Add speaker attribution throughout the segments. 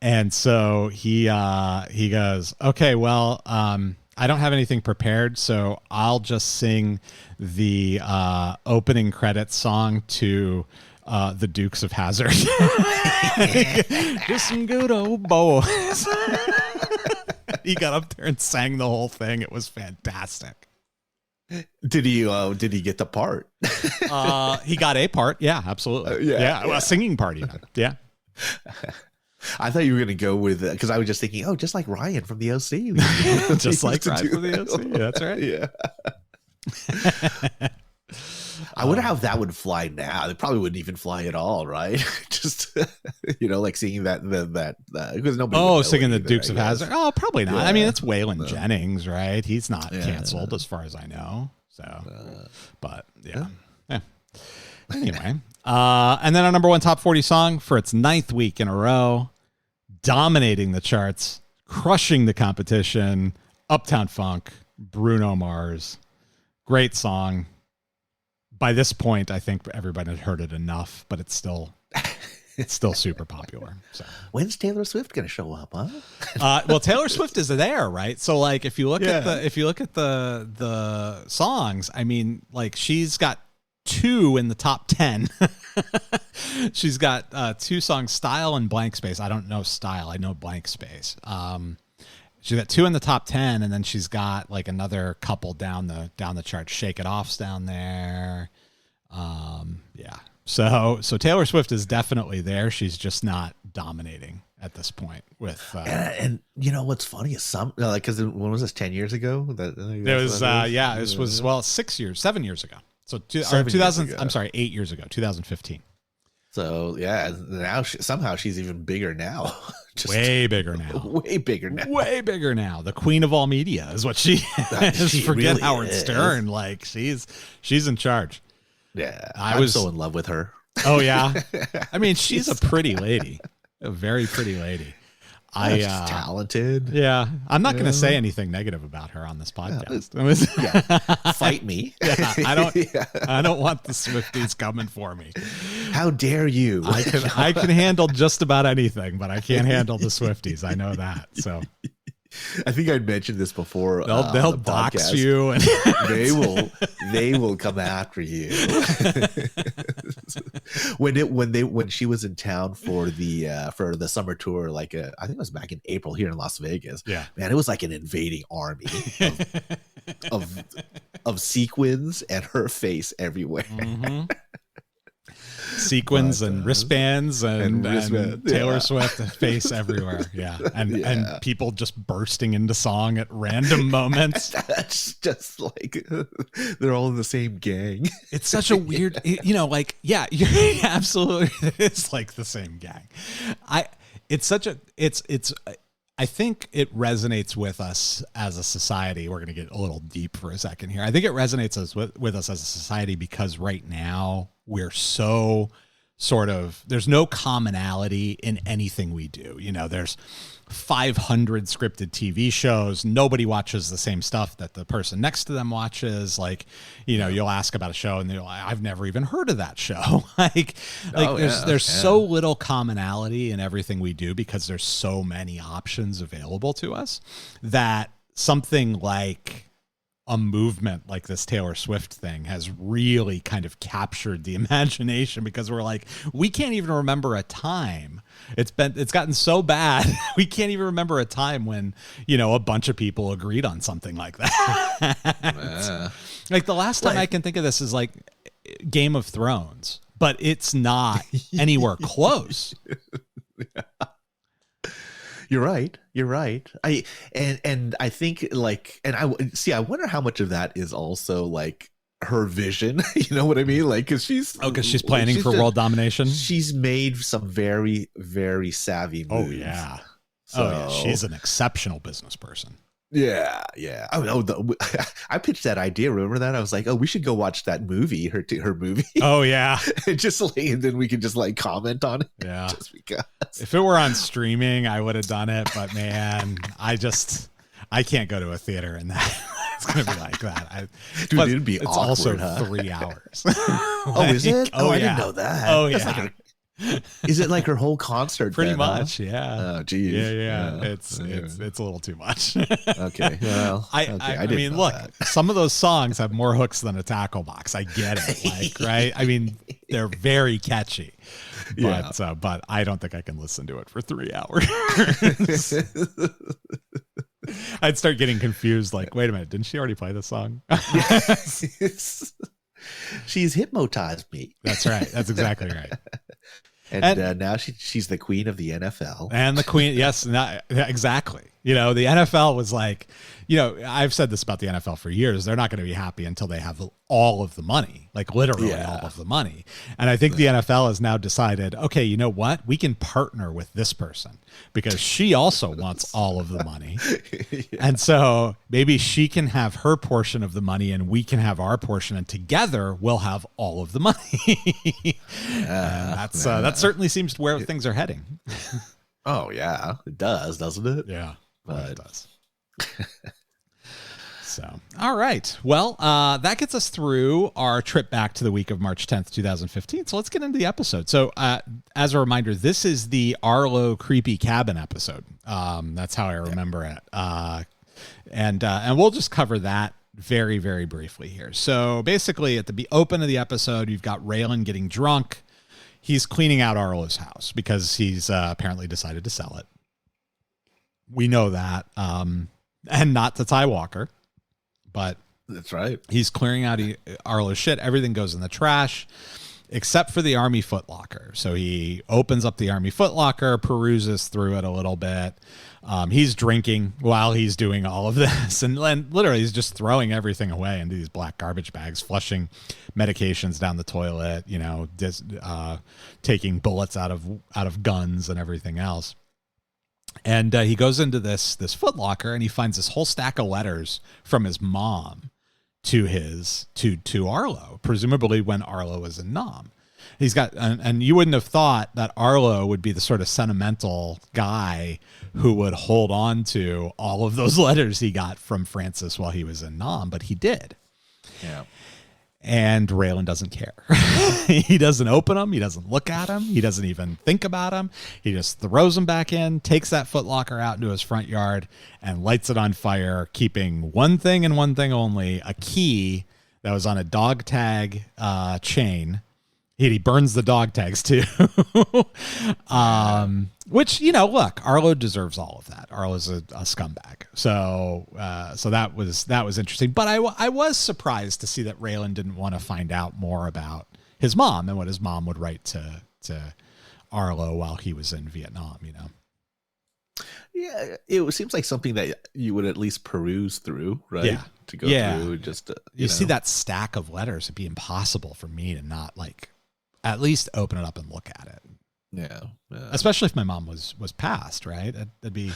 Speaker 1: And so he goes, okay, well, I don't have anything prepared, so I'll just sing the opening credits song to the Dukes of Hazzard. Just some good old boys. He got up there and sang the whole thing. It was fantastic.
Speaker 2: Did he get the part?
Speaker 1: He got a part. Yeah, absolutely. Yeah. Well, a singing part even. Yeah.
Speaker 2: I thought you were going to go with, because I was just thinking, oh, just like Ryan from the OC.
Speaker 1: Just like Ryan from the OC. That's right.
Speaker 2: Yeah. I wonder how that would fly now. It probably wouldn't even fly at all, right? Just, like singing that because nobody.
Speaker 1: Singing the Dukes of Hazzard. Oh, probably not. Yeah. I mean, it's Waylon Jennings, right? He's not canceled as far as I know. So, but yeah. Anyway, and then our number one top 40 song for its 9th week in a row, dominating the charts, crushing the competition, Uptown Funk, Bruno Mars. Great song. By this point, I think everybody had heard it enough, but it's still super popular. So
Speaker 2: when's Taylor Swift going to show up, huh?
Speaker 1: Well, Taylor Swift is there, right? So like if you look at the songs, I mean, like she's got 2 in the top 10. She's got 2 songs, Style and Blank Space. I don't know Style. I know Blank Space. She's got 2 in the top 10, and then she's got like another couple down the chart. Shake It Off's down there. Yeah. So Taylor Swift is definitely there. She's just not dominating at this point with.
Speaker 2: And you know what's funny is because when was this 10 years ago?
Speaker 1: This was 7 years ago. So 2000. I'm sorry, 8 years ago, 2015.
Speaker 2: So yeah, now somehow she's even bigger now.
Speaker 1: Way bigger now.
Speaker 2: Way bigger now.
Speaker 1: Way bigger now. The queen of all media is what she is. Forget really Howard Stern. Like she's in charge.
Speaker 2: Yeah, I was so in love with her.
Speaker 1: Oh yeah, I mean she's a pretty lady, a very pretty lady.
Speaker 2: She's talented.
Speaker 1: Yeah, I'm not going to say anything negative about her on this podcast.
Speaker 2: Fight me.
Speaker 1: Yeah, I don't want the Swifties coming for me.
Speaker 2: How dare you?
Speaker 1: I can handle just about anything, but I can't handle the Swifties. I know that. So
Speaker 2: I think I mentioned this before.
Speaker 1: They'll dox you, and
Speaker 2: they will come after you. when she was in town for the summer tour, I think it was back in April here in Las Vegas.
Speaker 1: Yeah,
Speaker 2: man, it was like an invading army of sequins and her face everywhere.
Speaker 1: Mm-hmm. Sequins and wristbands and Taylor Swift face everywhere. Yeah. And people just bursting into song at random moments.
Speaker 2: That's just like they're all in the same gang.
Speaker 1: It's such a weird, you're absolutely, it's like the same gang. I think it resonates with us as a society. We're going to get a little deep for a second here. I think it resonates with us as a society because right now we're so there's no commonality in anything we do. There's 500 scripted TV shows. Nobody watches the same stuff that the person next to them watches. You'll ask about a show and they're like, I've never even heard of that show. There's so little commonality in everything we do because there's so many options available to us that something like a movement like this Taylor Swift thing has really kind of captured the imagination because we're like, we can't even remember a time. It's gotten so bad. We can't even remember a time when, a bunch of people agreed on something like that. Like the last time I can think of this is like Game of Thrones, but it's not anywhere close.
Speaker 2: You're right. I think I wonder how much of that is also like her vision. You know what I mean? Like, because she's
Speaker 1: planning for world domination.
Speaker 2: She's made some very, very savvy moves.
Speaker 1: Oh yeah. So, she's an exceptional business person.
Speaker 2: Yeah. I pitched that idea. Remember that? I was like, oh, we should go watch that movie, her movie.
Speaker 1: Oh yeah.
Speaker 2: And then we could just like comment on it.
Speaker 1: Yeah.
Speaker 2: Just because.
Speaker 1: If it were on streaming, I would have done it. But man, I can't go to a theater and that. It's gonna be like that.
Speaker 2: Dude, it'd be
Speaker 1: it's
Speaker 2: awkward,
Speaker 1: also 3 hours.
Speaker 2: Oh, is it?
Speaker 1: Oh,
Speaker 2: I
Speaker 1: yeah.
Speaker 2: didn't know that.
Speaker 1: Oh
Speaker 2: That's
Speaker 1: yeah.
Speaker 2: Is it like her whole concert?
Speaker 1: Pretty
Speaker 2: then,
Speaker 1: much,
Speaker 2: huh?
Speaker 1: yeah.
Speaker 2: Oh, geez.
Speaker 1: Yeah. It's a little too much.
Speaker 2: Okay. Well,
Speaker 1: I mean, look, some of those songs have more hooks than a tackle box. I get it, like, right? I mean, they're very catchy, but I don't think I can listen to it for 3 hours. I'd start getting confused. Like, wait a minute, didn't she already play this song?
Speaker 2: She's hypnotized me.
Speaker 1: That's right. That's exactly right.
Speaker 2: And now she's the queen of the NFL.
Speaker 1: And the queen, yes, exactly. You know, the NFL was like, you know, I've said this about the NFL for years. They're not going to be happy until they have all of the money, like literally all of the money. And I think the NFL has now decided, okay, you know what? We can partner with this person because she also wants all of the money. And so maybe she can have her portion of the money and we can have our portion, and together we'll have all of the money. That certainly seems where things are heading.
Speaker 2: Oh yeah, it does, doesn't it?
Speaker 1: Yeah,
Speaker 2: but
Speaker 1: it does. So, all right. Well, that gets us through our trip back to the week of March 10th, 2015. So let's get into the episode. So as a reminder, this is the Arlo creepy cabin episode. That's how I remember it. And we'll just cover that very, very briefly here. So basically at the open of the episode, you've got Raylan getting drunk. He's cleaning out Arlo's house because he's apparently decided to sell it. We know that. And not to Ty Walker. But
Speaker 2: that's right.
Speaker 1: He's clearing out Arlo's shit. Everything goes in the trash except for the Army footlocker. So he opens up the Army footlocker, peruses through it a little bit. He's drinking while he's doing all of this. And literally he's just throwing everything away into these black garbage bags, flushing medications down the toilet, you know, taking bullets out of guns and everything else. And he goes into this footlocker and he finds this whole stack of letters from his mom to Arlo, presumably when Arlo was in Nam. He's got, and you wouldn't have thought that Arlo would be the sort of sentimental guy who would hold on to all of those letters he got from Francis while he was in Nam, but he did.
Speaker 2: Yeah.
Speaker 1: And Raylan doesn't care. He doesn't open them. He doesn't look at them. He doesn't even think about them. He just throws them back in, takes that footlocker out into his front yard, and lights it on fire, keeping one thing and one thing only, a key that was on a dog tag chain. He burns the dog tags too. Which, you know, look, Arlo deserves all of that. Arlo's a scumbag. So that was interesting. But I was surprised to see that Raylan didn't want to find out more about his mom and what his mom would write to Arlo while he was in Vietnam, you know.
Speaker 2: Yeah, it seems like something that you would at least peruse through, right?
Speaker 1: Yeah.
Speaker 2: To go through just
Speaker 1: you see that stack of letters, it'd be impossible for me to not like at least open it up and look at it.
Speaker 2: Yeah.
Speaker 1: Especially if my mom was passed, right? That'd be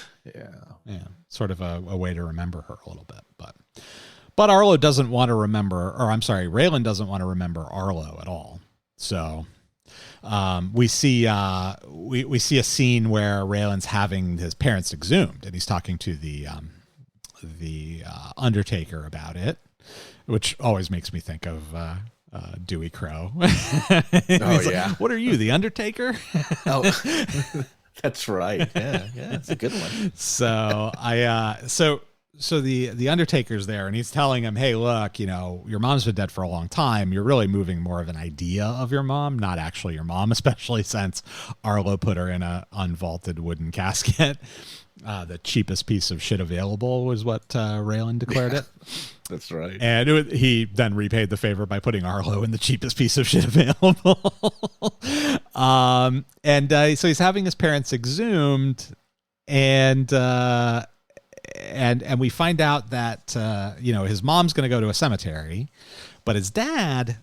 Speaker 1: sort of a way to remember her a little bit. But Arlo doesn't want to remember, or I'm sorry, Raylan doesn't want to remember Arlo at all. So we see a scene where Raylan's having his parents exhumed, and he's talking to the Undertaker about it, which always makes me think of Dewey Crow.
Speaker 2: Yeah.
Speaker 1: What are you, the Undertaker?
Speaker 2: Oh, that's right. Yeah, it's a good one.
Speaker 1: So So the Undertaker's there, and he's telling him, hey, look, you know, your mom's been dead for a long time. You're really moving more of an idea of your mom, not actually your mom, especially since Arlo put her in a unvaulted wooden casket. The cheapest piece of shit available was what Raylan declared it.
Speaker 2: That's right.
Speaker 1: And he then repaid the favor by putting Arlo in the cheapest piece of shit available. So he's having his parents exhumed, and we find out that his mom's going to go to a cemetery, but his dad,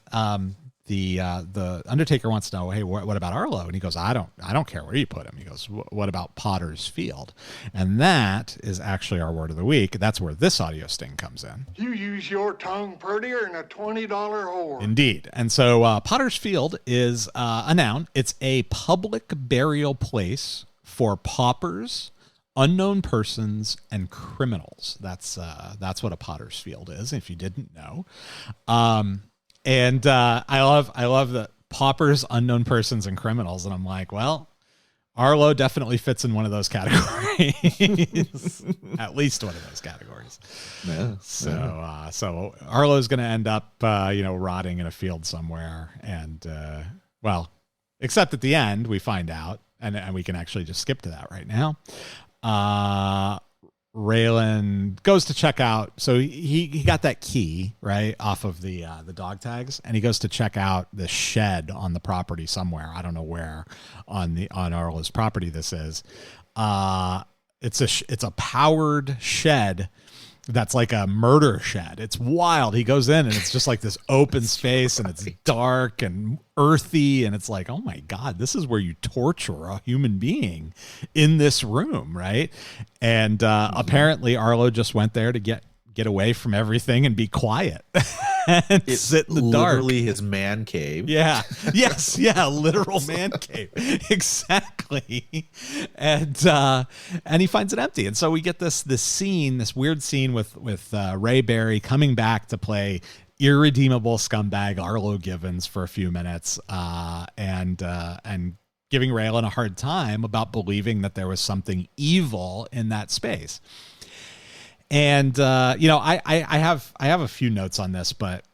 Speaker 1: the Undertaker, wants to know, hey, what about Arlo? And he goes, I don't care where you put him. He goes, what about Potter's Field? And that is actually our word of the week. That's where this audio sting comes in.
Speaker 3: You use your tongue prettier than a $20 whore.
Speaker 1: Indeed. And so Potter's Field is a noun. It's a public burial place for paupers, unknown persons, and criminals. That's what a Potter's Field is, if you didn't know. I love that paupers, unknown persons, and criminals. And I'm like, well, Arlo definitely fits in one of those categories. At least one of those categories.
Speaker 2: Yeah.
Speaker 1: So Arlo's going to end up, rotting in a field somewhere. And, except at the end, we find out, and we can actually just skip to that right now. Raylan goes to check out. So he got that key right off of the dog tags, and he goes to check out the shed on the property somewhere. I don't know where on Arlo's property this is. It's a powered shed that's like a murder shed. It's wild. He goes in and it's just like this open space and it's dark and earthy. And it's like, oh my God, this is where you torture a human being in this room. Right. And apparently Arlo just went there to get away from everything and be quiet and sit in the dark.
Speaker 2: Literally his man cave.
Speaker 1: Yeah. Yes. Yeah. Literal man cave. Exactly. And he finds it empty. And so we get this weird scene with Ray Barry coming back to play irredeemable scumbag Arlo Givens for a few minutes, and giving Raylan a hard time about believing that there was something evil in that space. And I have a few notes on this, but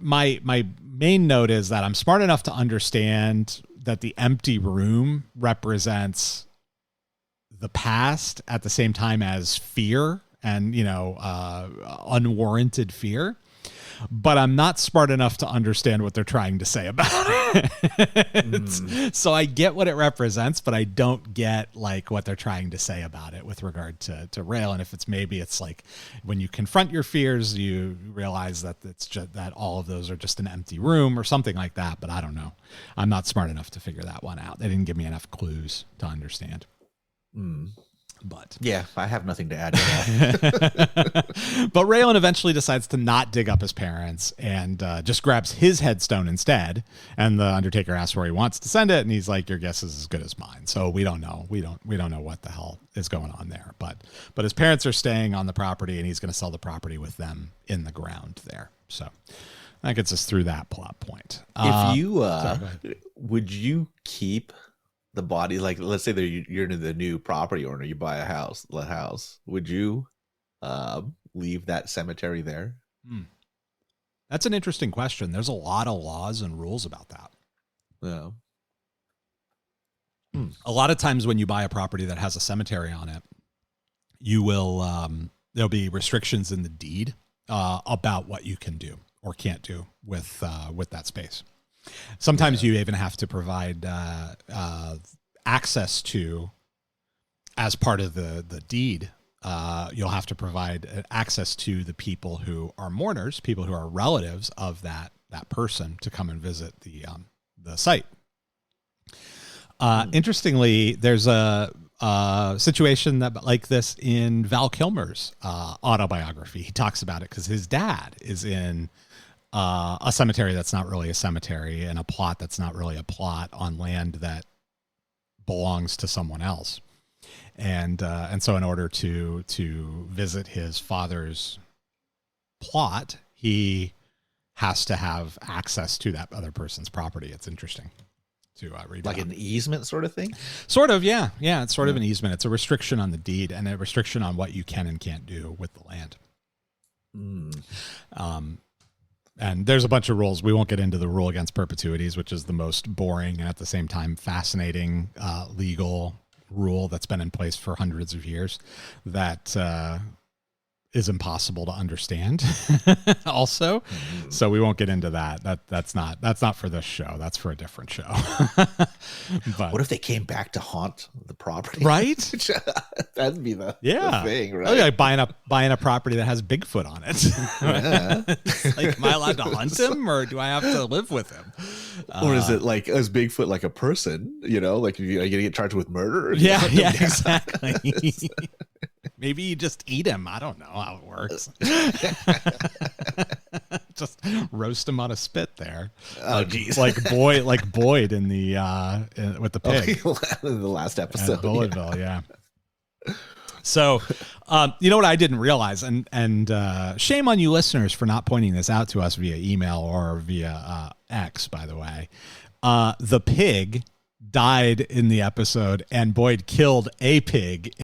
Speaker 1: my main note is that I'm smart enough to understand that the empty room represents the past at the same time as fear and unwarranted fear. But I'm not smart enough to understand what they're trying to say about it. So I get what it represents, but I don't get like what they're trying to say about it with regard to Raylan. If it's like when you confront your fears, you realize that it's just that all of those are just an empty room or something like that. But I don't know. I'm not smart enough to figure that one out. They didn't give me enough clues to understand. But
Speaker 2: yeah, I have nothing to add to that.
Speaker 1: But Raylan eventually decides to not dig up his parents and just grabs his headstone instead. And the Undertaker asks where he wants to send it, and he's like, "Your guess is as good as mine." So we don't know. We don't know what the hell is going on there. But his parents are staying on the property, and he's going to sell the property with them in the ground there. So that gets us through that plot point.
Speaker 2: If you would you keep the body, like let's say that you're the new property owner, you buy a house, would you leave that cemetery there?
Speaker 1: That's an interesting question. There's a lot of laws and rules about that.
Speaker 2: Yeah.
Speaker 1: A lot of times when you buy a property that has a cemetery on it, you will there'll be restrictions in the deed about what you can do or can't do with that space. Sometimes you even have to provide access to, as part of the deed, you'll have to provide access to the people who are mourners, people who are relatives of that person, to come and visit the site. Interestingly, there's a situation like this in Val Kilmer's autobiography. He talks about it because his dad is in a cemetery that's not really a cemetery, and a plot that's not really a plot on land that belongs to someone else. And so in order to visit his father's plot, he has to have access to that other person's property. It's interesting to read.
Speaker 2: Like an easement sort of thing?
Speaker 1: Sort of, yeah. Yeah, it's sort of an easement. It's a restriction on the deed and a restriction on what you can and can't do with the land. And there's a bunch of rules. We won't get into the rule against perpetuities, which is the most boring and at the same time fascinating legal rule that's been in place for hundreds of years that is impossible to understand also. So we won't get into that. That's not for this show. That's for a different show. But
Speaker 2: what if they came back to haunt the property?
Speaker 1: Right?
Speaker 2: That'd be the thing, right?
Speaker 1: Oh, yeah, like buying a property that has Bigfoot on it. It's like, am I allowed to hunt him, or do I have to live with him?
Speaker 2: Or is it like, is Bigfoot like a person? Like are you gonna get charged with murder?
Speaker 1: Yeah, exactly. Maybe you just eat him. I don't know how it works. Just roast him on a spit there.
Speaker 2: Oh, geez.
Speaker 1: Like Boyd in the with the pig.
Speaker 2: In the last episode.
Speaker 1: At Bulletville, yeah. So, you know what I didn't realize, and shame on you listeners for not pointing this out to us via email or via X, by the way. The pig died in the episode, and Boyd killed a pig